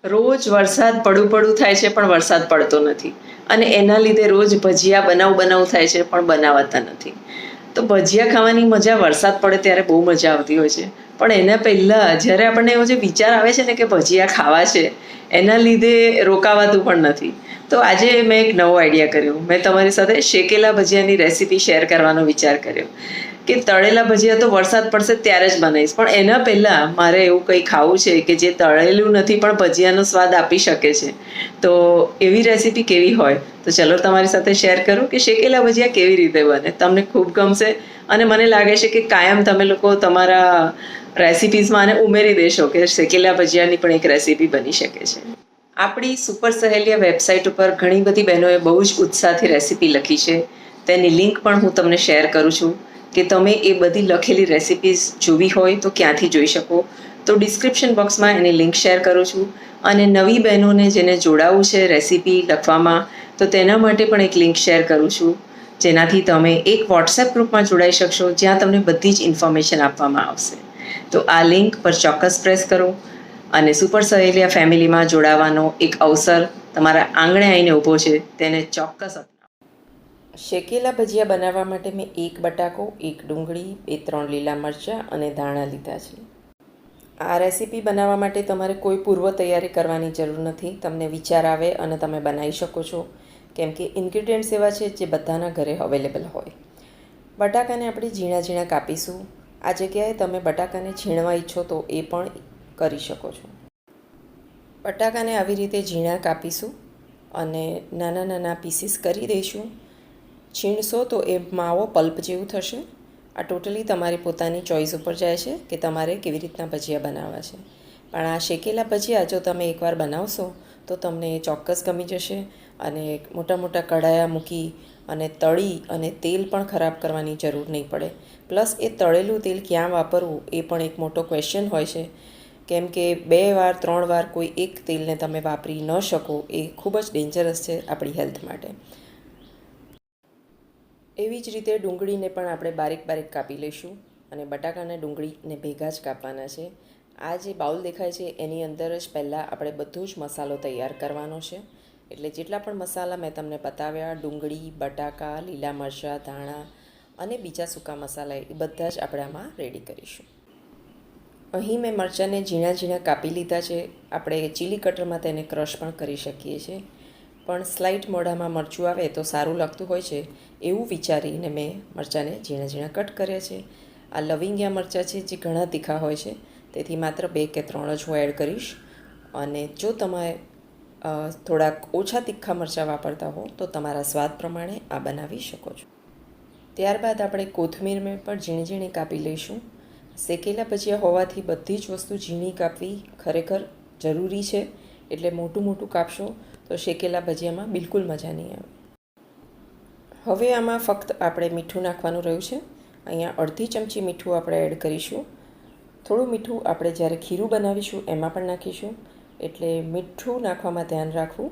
રોજ વરસાદ પડું થાય છે પણ વરસાદ પડતો નથી, અને એના લીધે રોજ ભજીયા બનાવ થાય છે પણ બનાવાતા નથી. તો ભજીયા ખાવાની મજા વરસાદ પડે ત્યારે બહુ મજા આવતી હોય છે, પણ એના પહેલાં જ્યારે આપણને એવો જે વિચાર આવે છે ને કે ભજીયા ખાવા છે, એના લીધે રોકાવાતું પણ નથી. તો આજે મેં એક નવો આઈડિયા કર્યો. મેં તમારી સાથે શેકેલા ભજીયાની રેસીપી શેર કરવાનો વિચાર કર્યો કે તળેલા ભજીયા તો વરસાદ પડશે ત્યારે જ બનાવીશ, પણ એના પહેલાં મારે એવું કંઈ ખાવું છે કે જે તળેલું નથી પણ ભજીયાનો સ્વાદ આપી શકે છે. તો એવી રેસીપી કેવી હોય? તો ચલો તમારી સાથે શેર કરું કે શેકેલા ભજીયા કેવી રીતે બને. તમને ખૂબ ગમશે, અને મને લાગે છે કે કાયમ તમે લોકો તમારા રેસિપીઝમાં આને ઉમેરી દેશો કે શેકેલા ભજીયાની પણ એક રેસીપી બની શકે છે. આપણી સુપર સહેલિયા વેબસાઇટ ઉપર ઘણી બધી બહેનોએ બહુ જ ઉત્સાહથી રેસીપી લખી છે. તેની લિંક પણ હું તમને શેર કરું છું કે તમે એ બધી લખેલી રેસિપીઝ જોવી હોય તો ક્યાંથી જોઈ શકો. તો ડિસ્ક્રિપ્શન બોક્સમાં એની લિંક શેર કરું છું. અને નવી બહેનોને જેને જોડાવું છે રેસીપી લખવામાં, તો તેના માટે પણ એક લિંક શેર કરું છું, જેનાથી તમે એક વોટ્સએપ ગ્રુપમાં જોડાઈ શકશો જ્યાં તમને બધી જ ઇન્ફોર્મેશન આપવામાં આવશે. તો આ લિંક પર ચોક્કસ પ્રેસ કરો અને સુપર સહેલિયા ફેમિલીમાં જોડાવાનો એક અવસર તમારા આંગણે આવીને ઊભો છે, તેને ચોક્કસ અપનાવો. શેકેલા ભજીયા બનાવવા માટે મેં 1 બટાકો, 1 ડુંગળી, 2-3 લીલા મરચાં અને ધાણા લીધા છે. આ રેસીપી બનાવવા માટે તમારે કોઈ પૂર્વ તૈયારી કરવાની જરૂર નથી. તમને વિચાર આવે અને તમે બનાવી શકો છો, કેમ કે ઇન્ગ્રીડિયન્ટ્સ એવા છે જે બધાના ઘરે અવેલેબલ હોય. બટાકાને આપણે ઝીણા ઝીણા કાપીશું. આ જગ્યાએ તમે બટાકાને છીણવા ઈચ્છો તો એ પણ કરી શકો છો. બટાકાને આવી રીતે ઝીણા કાપીશું અને નાના નાના પીસીસ કરી દઈશું. છીણશો તો એ માવો પલ્પ જેવું થશે. આ ટોટલી તમારી પોતાની ચોઈસ ઉપર જાય છે કે તમારે કેવી રીતના ભજીયા બનાવવા છે. પણ આ શેકેલા ભજીયા જો તમે એકવાર બનાવશો તો તમને એ ચોક્કસ ગમી જશે. અને મોટા મોટા કડાયા મૂકી અને તળી અને તેલ પણ ખરાબ કરવાની જરૂર નહીં પડે. પ્લસ એ તળેલું તેલ ક્યાં વાપરવું એ પણ એક મોટો ક્વેશ્ચન હોય છે, કેમ કે 2 વાર 3 વાર કોઈ એક તેલને તમે વાપરી ન શકો એ ખૂબ જ ડેન્જરસ છે આપણી હેલ્થ માટે. એવી જ રીતે ડુંગળીને પણ આપણે બારીક બારીક કાપી લઈશું અને બટાકાને ડુંગળીને ભેગા જ કાપવાના છે. આ જે બાઉલ દેખાય છે એની અંદર જ પહેલાં આપણે બધો જ મસાલો તૈયાર કરવાનો છે. એટલે જેટલા પણ મસાલા મેં તમને બતાવ્યા, ડુંગળી, બટાકા, લીલા મરચાં, ધાણા અને બીજા સૂકા મસાલા, એ બધા જ આપણે આમાં રેડી કરીશું. અહીં મેં મરચાંને ઝીણા ઝીણા કાપી લીધા છે. આપણે ચીલી કટરમાં તેને ક્રશ પણ કરી શકીએ છીએ, પણ સ્લાઇટ મોઢામાં મરચું આવે તો સારું લાગતું હોય છે એવું વિચારીને મેં મરચાંને ઝીણા ઝીણા કટ કર્યા છે. આ લવિંગિયા મરચાં છે જે ઘણા તીખા હોય છે, તેથી માત્ર 2 કે 3 જ હું એડ કરીશ. અને જો તમે થોડાક ઓછા તીખા મરચાં વાપરતા હો તો તમારા સ્વાદ પ્રમાણે આ બનાવી શકો છો. ત્યારબાદ આપણે કોથમીરને પણ ઝીણી ઝીણી કાપી લઈશું. શેકેલા ભજીયા હોવાથી બધી જ વસ્તુ ઝીણી કાપવી ખરેખર જરૂરી છે, એટલે મોટું મોટું કાપશો તો શેકેલા ભજીયામાં બિલકુલ મજા નહીં આવે. હવે આમાં ફક્ત આપણે મીઠું નાખવાનું રહ્યું છે. અહીંયા 1/2 ચમચી મીઠું આપણે એડ કરીશું. થોડું મીઠું આપણે જ્યારે ખીરું બનાવીશું એમાં પણ નાખીશું, એટલે મીઠું નાખવામાં ધ્યાન રાખવું.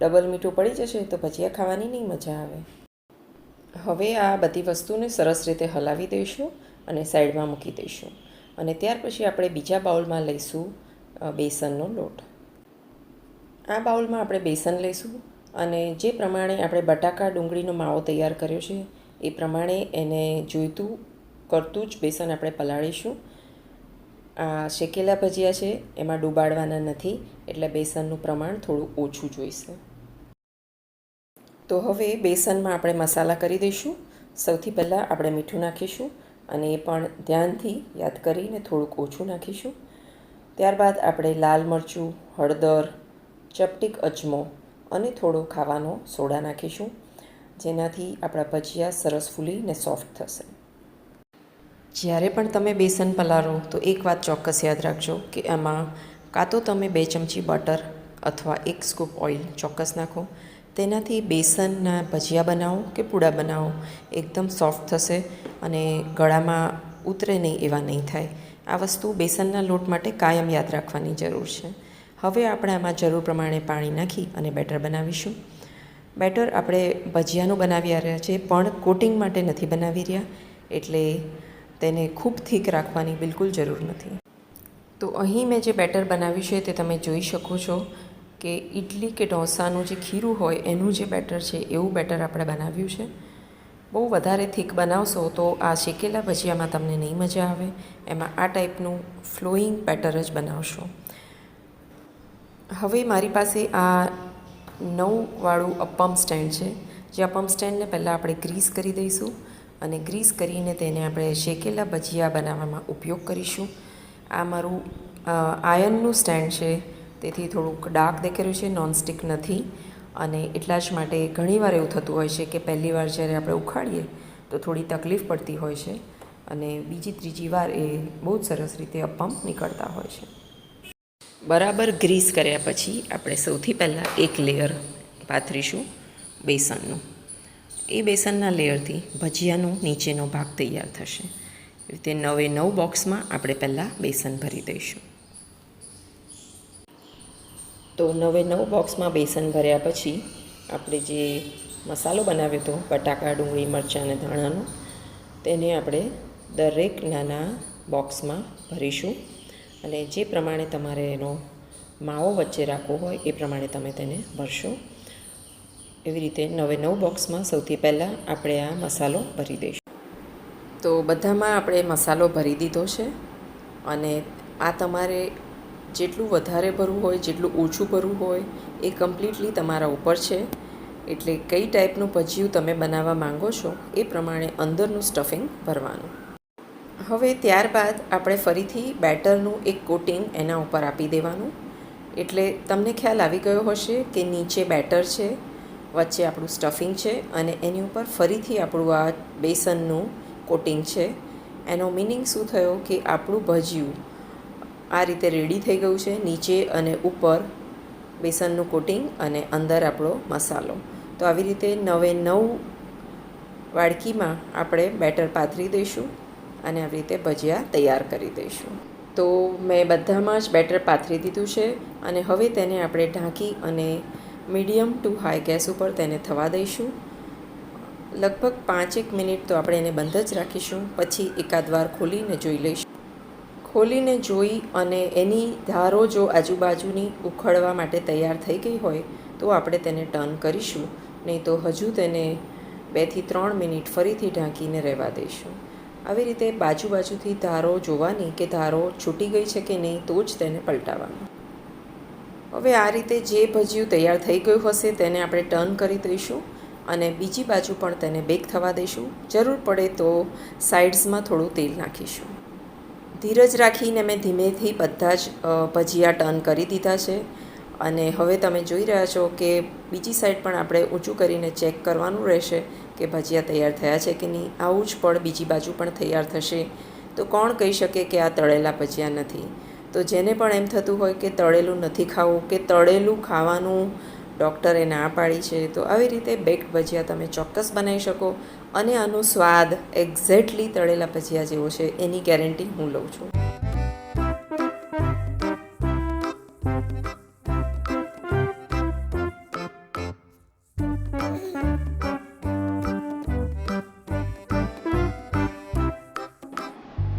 ડબલ મીઠું પડી જશે તો ભજીયા ખાવાની નહીં મજા આવે. હવે આ બધી વસ્તુને સરસ રીતે હલાવી દઈશું અને સાઈડમાં મૂકી દઈશું. અને ત્યાર પછી આપણે બીજા બાઉલમાં લઈશું બેસનનો લોટ. આ બાઉલમાં આપણે બેસન લઈશું અને જે પ્રમાણે આપણે બટાકા ડુંગળીનો માવો તૈયાર કર્યો છે એ પ્રમાણે એને જોઈતું કરતું જ બેસન આપણે પલાળીશું. આ શેકેલા ભજીયા છે એમાં ડૂબાડવાના નથી, એટલે બેસનનું પ્રમાણ થોડું ઓછું જોઈશે. તો હવે બેસનમાં આપણે મસાલા કરી દઈશું. સૌથી પહેલાં આપણે મીઠું નાખીશું અને એ પણ ધ્યાનથી યાદ કરીને થોડુંક ઓછું નાખીશું. ત્યારબાદ આપણે લાલ મરચું, હળદર, ચપટીક અજમો અને થોડો ખાવાનો સોડા નાખીશું, જેનાથી આપણા ભજીયા સરસ ફૂલીને સોફ્ટ થશે. જ્યારે પણ તમે બેસન પલાળો તો એક વાત ચોક્કસ યાદ રાખજો કે એમાં કાં તો તમે 2 ચમચી બટર અથવા 1 સ્કૂપ ઓઇલ ચોક્કસ નાખો. તેનાથી બેસનના ભજીયા બનાવો કે પૂડા બનાવો એકદમ સોફ્ટ થશે અને ગળામાં ઉતરે નહીં એવા નહીં થાય. આ વસ્તુ બેસનના લોટ માટે કાયમ યાદ રાખવાની જરૂર છે. હવે આપણે આમાં જરૂર પ્રમાણે પાણી નાખી અને બેટર બનાવીશું. બેટર આપણે ભજીયાનું બનાવી રહ્યા છીએ, પણ કોટિંગ માટે નથી બનાવી રહ્યા, એટલે તેને ખૂબ થીક રાખવાની બિલકુલ જરૂર નથી. તો અહીં મેં જે બેટર બનાવ્યું છે તે તમે જોઈ શકો છો કે ઇડલી કે ઢોસાનું જે ખીરું હોય એનું જે બેટર છે એવું બેટર આપણે બનાવ્યું છે. બહુ વધારે થીક બનાવશો તો આ શેકેલા ભજીયામાં તમને નહીં મજા આવે. એમાં આ ટાઈપનું ફ્લોઈંગ બેટર જ બનાવશો. હવે મારી પાસે આ 9 અપમ સ્ટેન્ડ છે. જે અપમ સ્ટેન્ડને પહેલાં આપણે ગ્રીસ કરી દઈશું અને ગ્રીસ કરીને તેને આપણે શેકેલા ભજીયા બનાવવામાં ઉપયોગ કરીશું. આ મારું આયર્નનું સ્ટેન્ડ છે, તેથી થોડુંક ડાર્ક દેખાયું છે, નોનસ્ટિક નથી. અને એટલા જ માટે ઘણીવાર એવું થતું હોય છે કે પહેલી વાર જ્યારે આપણે ઉખાડીએ તો થોડી તકલીફ પડતી હોય છે અને બીજી ત્રીજી વાર એ બહુ જ સરસ રીતે અપમ નીકળતા હોય છે. બરાબર ગ્રીસ કર્યા પછી આપણે સૌથી પહેલાં એક લેયર પાથરીશું બેસનનું. એ બેસનના લેયરથી ભજીયાનો નીચેનો ભાગ તૈયાર થશે. એ રીતે 9 બોક્સમાં આપણે પહેલાં બેસન ભરી દઈશું. તો 9 બોક્સમાં બેસન ભર્યા પછી આપણે જે મસાલો બનાવ્યો હતો બટાકા, ડુંગળી, મરચાં અને ધાણાનો, તેને આપણે દરેક નાના બોક્સમાં ભરીશું. અને જે પ્રમાણે તમારે એનો માવો વચ્ચે રાખવો હોય એ પ્રમાણે તમે તેને ભરશો. એવી રીતે 9 બોક્સમાં સૌથી પહેલાં આપણે આ મસાલો ભરી દઈશું. તો બધામાં આપણે મસાલો ભરી દીધો છે અને આ તમારે જેટલું વધારે ભરવું હોય, જેટલું ઓછું ભરવું હોય એ કમ્પ્લીટલી તમારા ઉપર છે. એટલે કઈ ટાઈપનું ભજીયું તમે બનાવવા માંગો છો એ પ્રમાણે અંદરનું સ્ટફિંગ ભરવાનું. હવે ત્યારબાદ આપણે ફરીથી બેટરનું એક કોટિંગ એના ઉપર આપી દેવાનું. એટલે તમને ખ્યાલ આવી ગયો હશે કે નીચે બેટર છે, વચ્ચે આપણું સ્ટફિંગ છે અને એની ઉપર ફરીથી આપણું આ બેસનનું કોટિંગ છે. એનો મિનિંગ શું થયો કે આપણું ભજીયું આ રીતે રેડી થઈ ગયું છે. નીચે અને ઉપર બેસનનું કોટિંગ અને અંદર આપણો મસાલો. તો આવી રીતે 9 વાડકીમાં આપણે બેટર પાથરી દઈશું અને આવી રીતે ભજીયા તૈયાર કરી દઈશું. તો મેં બધામાં જ બેટર પાથરી દીધું છે અને હવે તેને આપણે ઢાંકી અને મીડિયમ ટુ હાઈ ગેસ ઉપર તેને થવા દઈશું. લગભગ 5-1 મિનિટ તો આપણે એને બંધ જ રાખીશું. પછી એકાદ વાર ખોલીને જોઈ લઈશું. ખોલીને જોઈ અને એની ધારો જો આજુબાજુની ઉખડવા માટે તૈયાર થઈ ગઈ હોય તો આપણે તેને ટર્ન કરીશું. નહીં તો હજુ તેને 2 થી 3 મિનિટ ફરીથી ઢાંકીને રહેવા દઈશું. આવી રીતે બાજુથી ધારો જોવાની કે ધારો છૂટી ગઈ છે કે નહીં, તો જ તેને પલટાવવાનું. હવે આ રીતે જે ભજીયું તૈયાર થઈ ગયું હશે તેને આપણે ટર્ન કરી દઈશું અને બીજી બાજુ પણ તેને બેક થવા દઈશું. જરૂર પડે તો સાઇડ્સમાં થોડું તેલ નાખીશું. ધીરજ રાખીને મેં ધીમેથી બધા જ ભજીયા ટર્ન કરી દીધા છે અને હવે તમે જોઈ રહ્યા છો કે બીજી સાઈડ પણ આપણે ઊંચું કરીને ચેક કરવાનું રહેશે કે ભજીયા તૈયાર થયા છે કે નહીં. આવું જ પણ બીજી બાજુ પણ તૈયાર થશે. તો કોણ કહી શકે કે આ તળેલા ભજીયા નથી? તો જેને પણ એમ થતું હોય કે તળેલું નથી ખાવું કે તળેલું ખાવાનું ડૉક્ટરે ના પાડી છે, તો આવી રીતે બેક્ડ ભજીયા તમે ચોક્કસ બનાવી શકો અને આનો સ્વાદ એક્ઝેક્ટલી તળેલા ભજીયા જેવો છે એની ગેરંટી હું લઉં છું.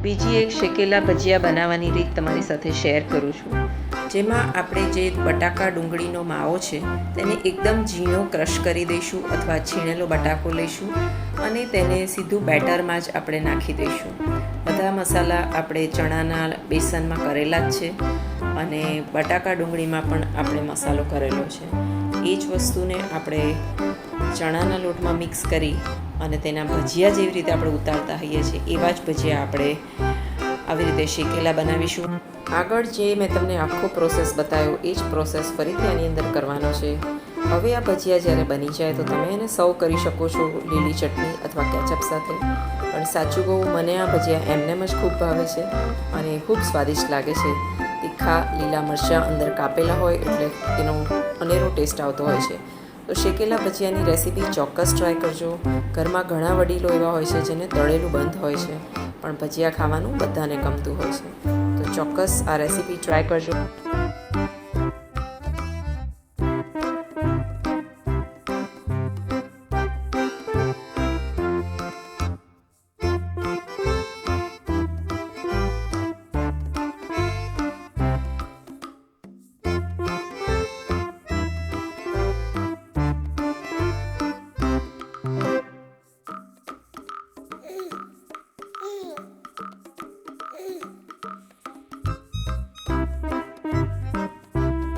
બીજી એક શેકેલા ભજીયા બનાવવાની રીત તમારી સાથે શેર કરું છું. જેમાં આપણે જે બટાકા ડુંગળીનો માવો છે તેને એકદમ ઝીણો ક્રશ કરી દઈશું અથવા છીણેલો બટાકો લઈશું અને તેને સીધું બેટરમાં જ આપણે નાખી દઈશું. બધા મસાલા આપણે ચણાના બેસનમાં કરેલા જ છે અને બટાકા ડુંગળીમાં પણ આપણે મસાલો કરેલો છે. એ જ વસ્તુને આપણે ચણાના લોટમાં મિક્સ કરી અને તેના ભજીયા જેવી રીતે આપણે ઉતારતા હોઈએ છીએ એવા જ ભજીયા આપણે આવી રીતે શેકેલા બનાવીશું. આગળ જે મેં તમને આખો પ્રોસેસ બતાવ્યો એ જ પ્રોસેસ ફરીથી આની અંદર કરવાનો છે. હવે આ ભજીયા જ્યારે બની જાય તો તમે એને સર્વ કરી શકો છો લીલી ચટણી અથવા કેચઅપ સાથે. પણ સાચું કહું, મને આ ભજીયા એમનેમ જ ખૂબ ભાવે છે અને ખૂબ સ્વાદિષ્ટ લાગે છે. તીખા લીલા મરચાં અંદર કાપેલા હોય એટલે એનો અનેરો ટેસ્ટ આવતો હોય છે. તો શેકેલા ભજીયાની રેસીપી ચોક્કસ ટ્રાય કરજો. ઘરમાં ઘણા વડીલો એવા હોય છે જેને તળેલું બંધ હોય છે પણ ભજીયા ખાવાનું બધાને ગમતું હોય છે. તો ચોક્કસ આ રેસીપી ટ્રાય કરજો.